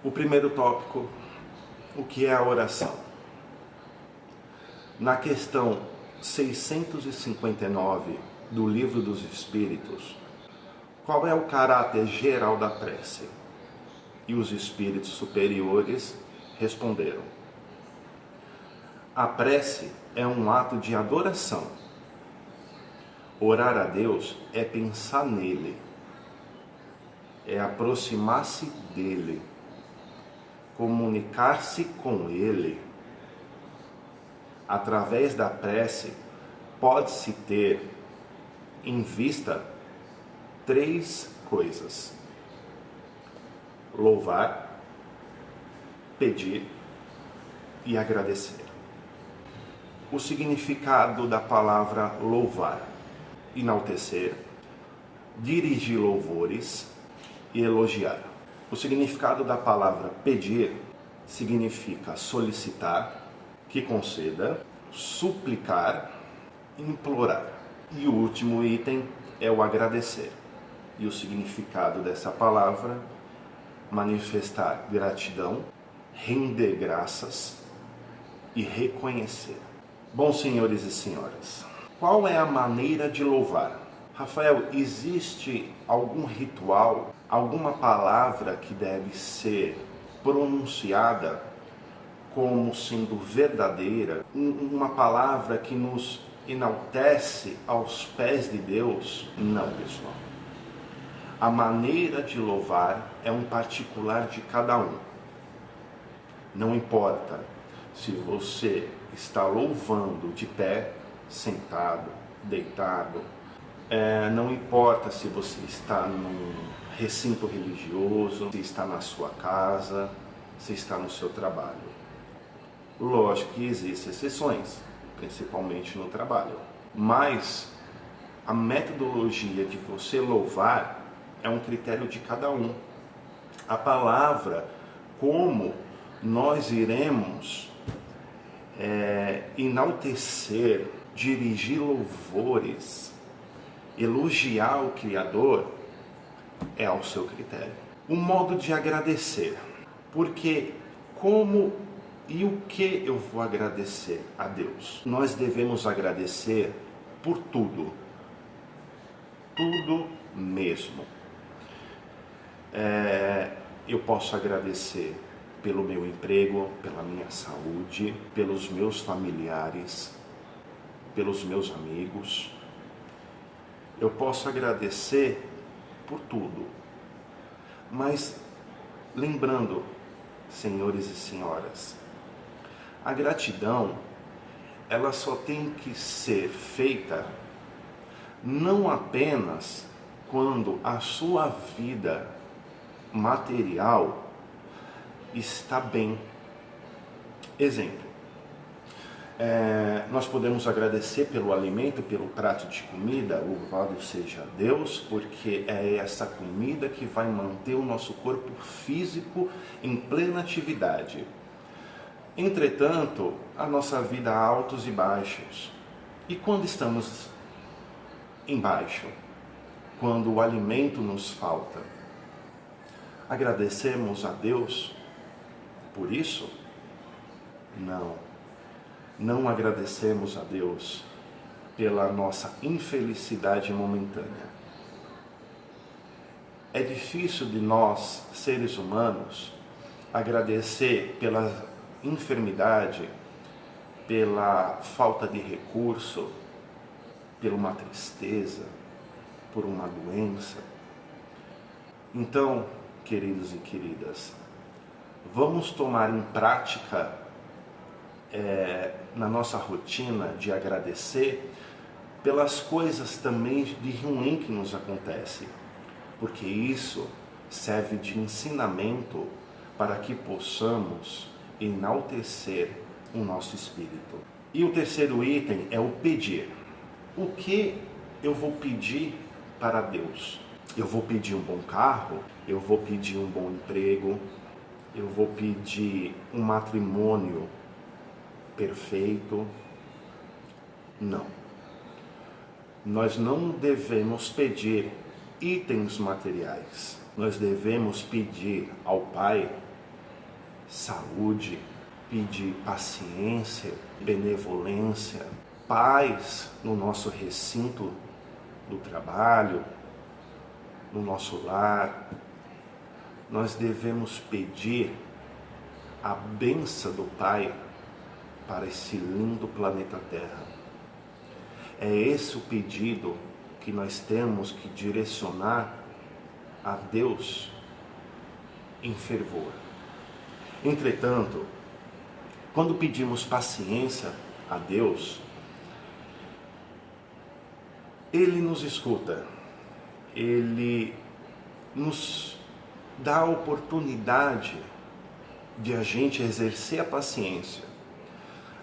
O primeiro tópico, o que é a oração? Na questão 659 do Livro dos Espíritos, qual é o caráter geral da prece? E os espíritos superiores responderam: a prece é um ato de adoração. Orar a Deus é pensar nele, é aproximar-se dele, comunicar-se com ele. Através da prece, pode-se ter em vista 3 coisas: louvar, pedir e agradecer. O significado da palavra louvar: enaltecer, dirigir louvores e elogiar. O significado da palavra pedir significa solicitar, que conceda, suplicar, implorar. E o último item é o agradecer. E o significado dessa palavra: manifestar gratidão, render graças e reconhecer. Bom, senhores e senhoras, qual é a maneira de louvar? Rafael, existe algum ritual, alguma palavra que deve ser pronunciada como sendo verdadeira, uma palavra que nos enaltece aos pés de Deus? Não, pessoal. A maneira de louvar é um particular de cada um. Não importa se você está louvando de pé, sentado, deitado. Não importa se você está num recinto religioso, se está na sua casa, se está no seu trabalho. Lógico que existem exceções, principalmente no trabalho. Mas a metodologia de você louvar é um critério de cada um. A palavra, como nós iremos enaltecer, dirigir louvores, elogiar o Criador, é ao seu critério. O modo de agradecer, porque como e o que eu vou agradecer a Deus? Nós devemos agradecer por tudo, tudo mesmo. Eu posso agradecer pelo meu emprego, pela minha saúde, pelos meus familiares, pelos meus amigos. Eu posso agradecer por tudo. Mas lembrando, senhores e senhoras, a gratidão, ela só tem que ser feita não apenas quando a sua vida material está bem. Exemplo, nós podemos agradecer pelo alimento, pelo prato de comida, louvado seja Deus, porque é essa comida que vai manter o nosso corpo físico em plena atividade. Entretanto, a nossa vida há altos e baixos. E quando estamos embaixo, quando o alimento nos falta, agradecemos a Deus por isso? Não agradecemos a Deus pela nossa infelicidade momentânea. É difícil de nós, seres humanos, agradecer pela enfermidade, pela falta de recurso, por uma tristeza, por uma doença. Então, queridos e queridas, vamos tomar em prática na nossa rotina de agradecer pelas coisas também de ruim que nos acontece, porque isso serve de ensinamento para que possamos enaltecer o nosso espírito. E o terceiro item é o pedir. O que eu vou pedir para Deus? Eu vou pedir um bom carro? Eu vou pedir um bom emprego? Eu vou pedir um matrimônio perfeito? Não. Nós não devemos pedir itens materiais. Nós devemos pedir ao Pai saúde, pedir paciência, benevolência, paz no nosso recinto do trabalho, no nosso lar. Nós devemos pedir a bênção do Pai para esse lindo planeta Terra. É esse o pedido que nós temos que direcionar a Deus em fervor. Entretanto, quando pedimos paciência a Deus, Ele nos escuta, Ele nos dá a oportunidade de a gente exercer a paciência.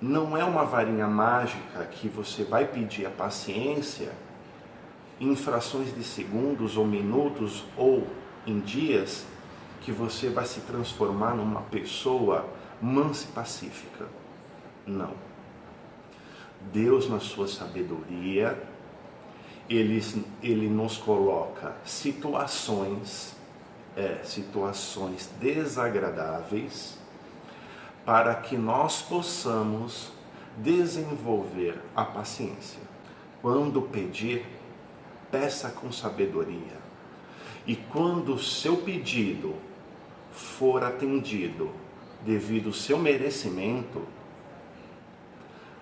Não é uma varinha mágica que você vai pedir a paciência em frações de segundos ou minutos ou em dias que você vai se transformar numa pessoa mansa e pacífica. Não. Deus, na sua sabedoria, Ele nos coloca situações desagradáveis para que nós possamos desenvolver a paciência. Quando pedir, peça com sabedoria. E quando o seu pedido for atendido devido ao seu merecimento,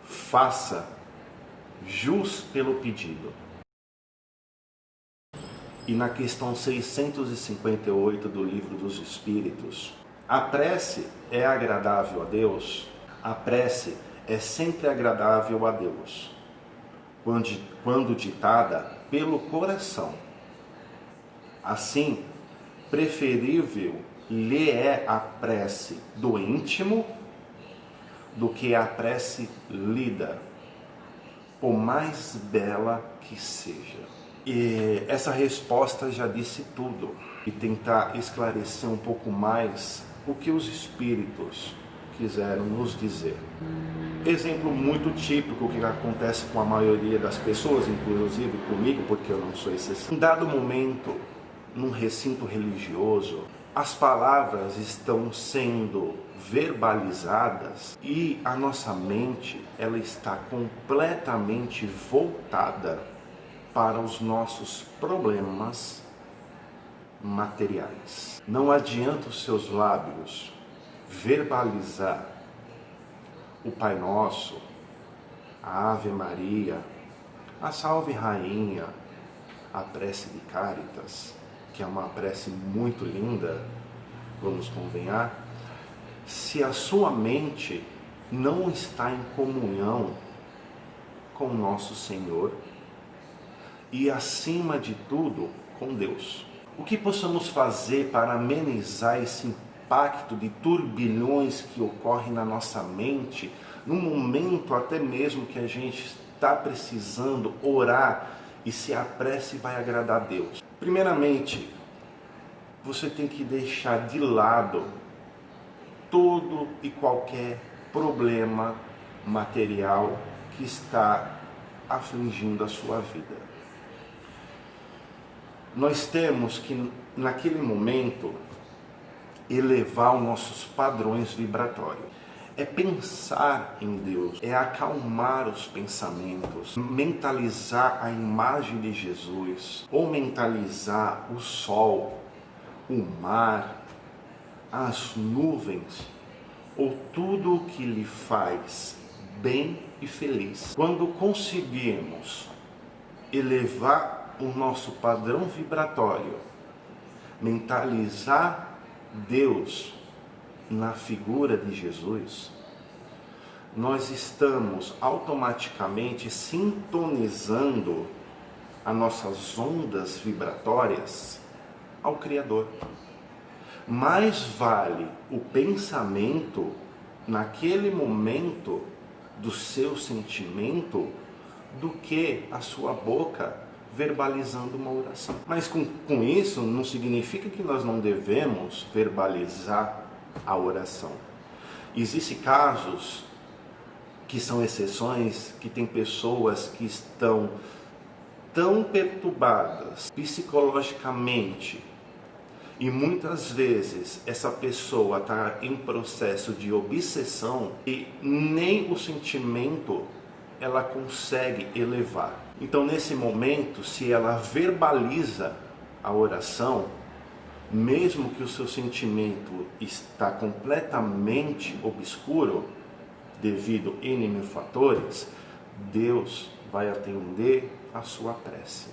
faça jus pelo pedido. E na questão 658 do Livro dos Espíritos, a prece é agradável a Deus? A prece é sempre agradável a Deus, quando ditada pelo coração. Assim, preferível lhe é a prece do íntimo do que a prece lida, por mais bela que seja. E essa resposta já disse tudo. E tentar esclarecer um pouco mais o que os espíritos quiseram nos dizer. Exemplo muito típico que acontece com a maioria das pessoas, inclusive comigo, porque eu não sou exceção. Em dado momento, num recinto religioso, as palavras estão sendo verbalizadas e a nossa mente ela está completamente voltada para os nossos problemas materiais. Não adianta os seus lábios verbalizar o Pai Nosso, a Ave Maria, a Salve Rainha, a prece de Caritas, que é uma prece muito linda, vamos convenhar, se a sua mente não está em comunhão com nosso Senhor e, acima de tudo, com Deus. O que possamos fazer para amenizar esse impacto de turbilhões que ocorrem na nossa mente, no momento até mesmo que a gente está precisando orar e se a prece vai agradar a Deus? Primeiramente, você tem que deixar de lado todo e qualquer problema material que está afligindo a sua vida. Nós temos que, naquele momento, elevar os nossos padrões vibratórios. É pensar em Deus, é acalmar os pensamentos, mentalizar a imagem de Jesus, ou mentalizar o sol, o mar, as nuvens, ou tudo o que lhe faz bem e feliz. Quando conseguirmos elevar o nosso padrão vibratório, mentalizar Deus na figura de Jesus, nós estamos automaticamente sintonizando as nossas ondas vibratórias ao Criador. Mais vale o pensamento naquele momento do seu sentimento do que a sua boca verbalizando uma oração. Mas com isso não significa que nós não devemos verbalizar a oração. Existem casos que são exceções, que tem pessoas que estão tão perturbadas psicologicamente e muitas vezes essa pessoa está em processo de obsessão e nem o sentimento ela consegue elevar. Então nesse momento, se ela verbaliza a oração, mesmo que o seu sentimento está completamente obscuro, devido a N fatores, Deus vai atender a sua prece.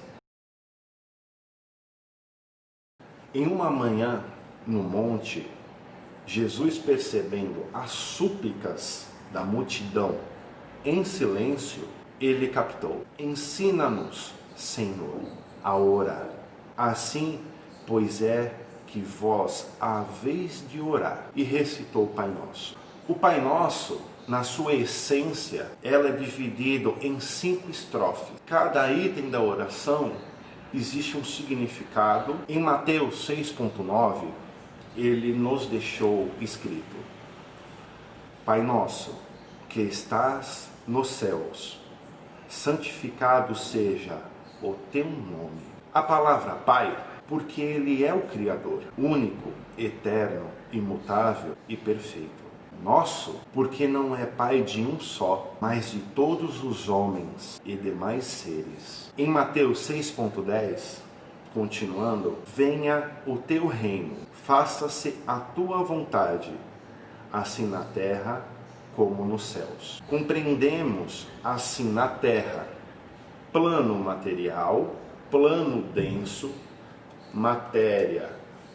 Em uma manhã no monte, Jesus, percebendo as súplicas da multidão em silêncio, ele captou: ensina-nos, Senhor, a orar. Assim, pois é que vós haveis de orar. E recitou o Pai Nosso. O Pai Nosso, na sua essência, ela é dividido em 5 estrofes. Cada item da oração existe um significado. Em Mateus 6,9, ele nos deixou escrito: Pai Nosso, que estás nos céus, santificado seja o teu nome. A palavra Pai, porque ele é o Criador, único, eterno, imutável e perfeito. Nosso, porque não é Pai de um só, mas de todos os homens e demais seres. Em Mateus 6,10, continuando: venha o teu reino, faça-se a tua vontade, assim na terra como nos céus. Compreendemos assim na terra, plano material, plano denso, matéria,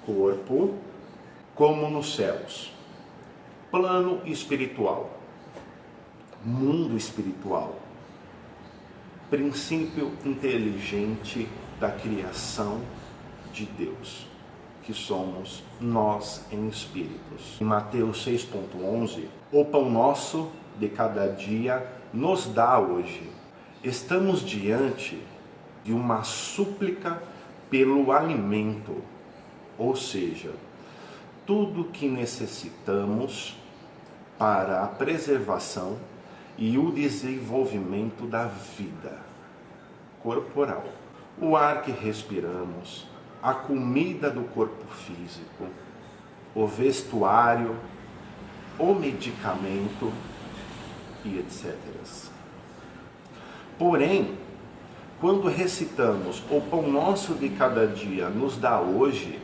corpo, como nos céus, plano espiritual, mundo espiritual, princípio inteligente da criação de Deus, que somos nós em espíritos. Em Mateus 6,11, o pão nosso de cada dia nos dá hoje. Estamos diante de uma súplica pelo alimento, ou seja, tudo que necessitamos para a preservação e o desenvolvimento da vida corporal. O ar que respiramos, a comida do corpo físico, o vestuário, o medicamento e etc. Porém, quando recitamos o pão nosso de cada dia nos dá hoje,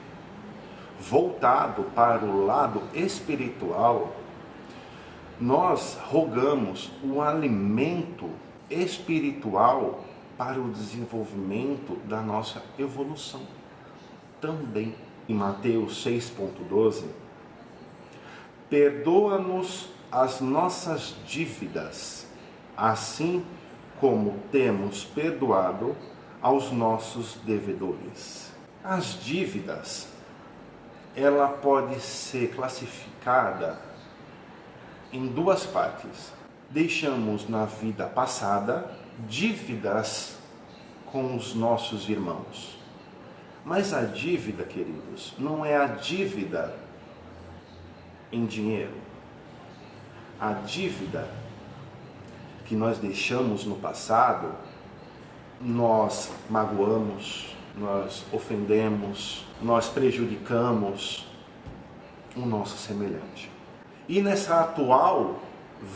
voltado para o lado espiritual, nós rogamos o alimento espiritual para o desenvolvimento da nossa evolução. Também em Mateus 6,12, perdoa-nos as nossas dívidas, assim como temos perdoado aos nossos devedores. As dívidas, ela pode ser classificada em 2 partes. Deixamos na vida passada dívidas com os nossos irmãos. Mas a dívida, queridos, não é a dívida em dinheiro. A dívida que nós deixamos no passado, nós magoamos, nós ofendemos, nós prejudicamos o nosso semelhante. E nessa atual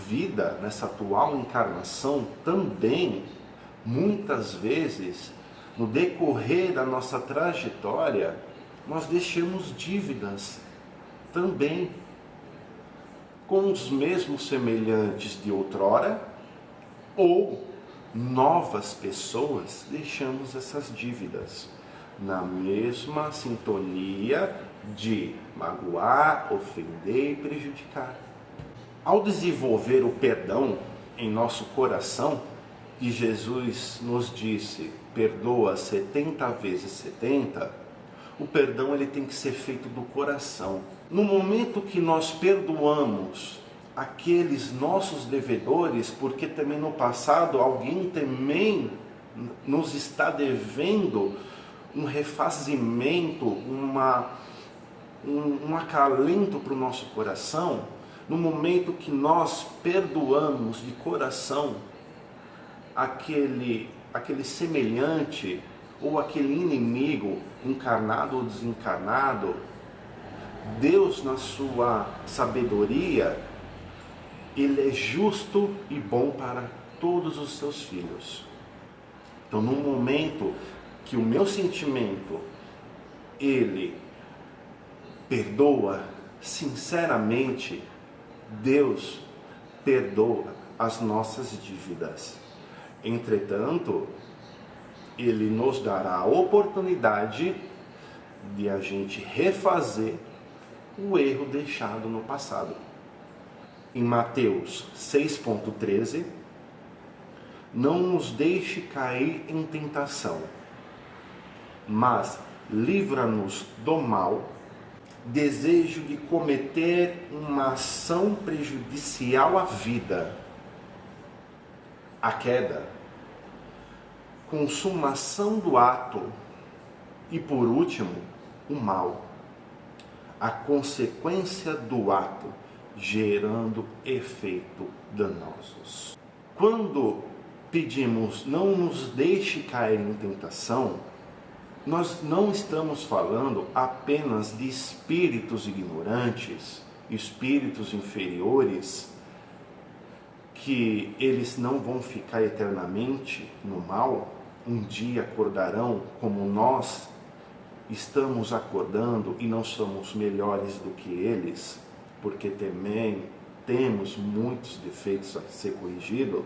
vida, nessa atual encarnação, também, muitas vezes, no decorrer da nossa trajetória, nós deixamos dívidas também com os mesmos semelhantes de outrora, ou novas pessoas deixamos essas dívidas na mesma sintonia de magoar, ofender e prejudicar. Ao desenvolver o perdão em nosso coração, e Jesus nos disse: perdoa 70 vezes 70, o perdão ele tem que ser feito do coração. No momento que nós perdoamos aqueles nossos devedores, porque também no passado alguém também nos está devendo um refazimento, um acalento para o nosso coração, no momento que nós perdoamos de coração aquele semelhante ou aquele inimigo, encarnado ou desencarnado, Deus, na sua sabedoria, Ele é justo e bom para todos os seus filhos. Então, no momento que o meu sentimento, ele perdoa sinceramente, Deus perdoa as nossas dívidas. Entretanto, Ele nos dará a oportunidade de a gente refazer o erro deixado no passado. Em Mateus 6,13, não nos deixe cair em tentação, mas livra-nos do mal, desejo de cometer uma ação prejudicial à vida, a queda, consumação do ato e, por último, o mal, a consequência do ato, gerando efeitos danosos. Quando pedimos não nos deixe cair em tentação, nós não estamos falando apenas de espíritos ignorantes, espíritos inferiores, que eles não vão ficar eternamente no mal, um dia acordarão como nós estamos acordando e não somos melhores do que eles, porque também temos muitos defeitos a ser corrigidos.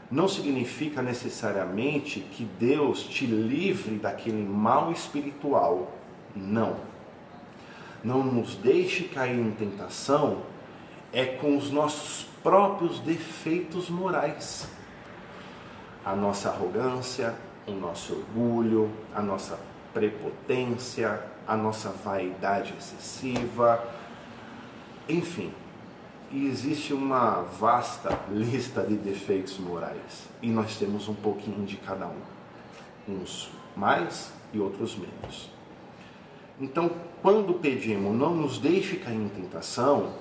Não significa necessariamente que Deus te livre daquele mal espiritual. Não. Não nos deixe cair em tentação é com os nossos próprios defeitos morais. A nossa arrogância, o nosso orgulho, a nossa prepotência, a nossa vaidade excessiva, enfim. E existe uma vasta lista de defeitos morais. E nós temos um pouquinho de cada um. Uns mais e outros menos. Então, quando pedimos não nos deixe cair em tentação,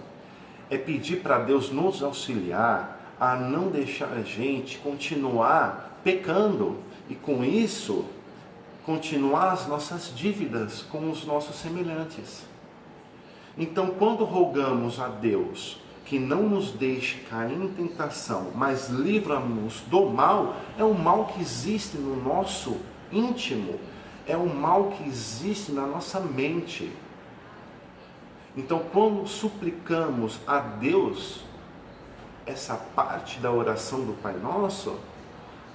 é pedir para Deus nos auxiliar a não deixar a gente continuar pecando. E com isso, continuar as nossas dívidas com os nossos semelhantes. Então, quando rogamos a Deus que não nos deixe cair em tentação, mas livra-nos do mal, é o mal que existe no nosso íntimo, é o mal que existe na nossa mente. Então, quando suplicamos a Deus essa parte da oração do Pai Nosso,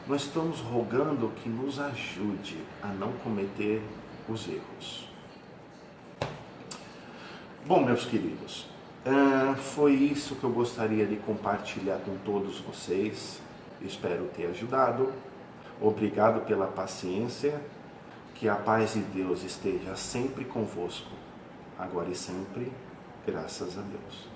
nós estamos rogando que nos ajude a não cometer os erros. Bom, meus queridos, foi isso que eu gostaria de compartilhar com todos vocês. Espero ter ajudado. Obrigado pela paciência. Que a paz de Deus esteja sempre convosco, agora e sempre, graças a Deus.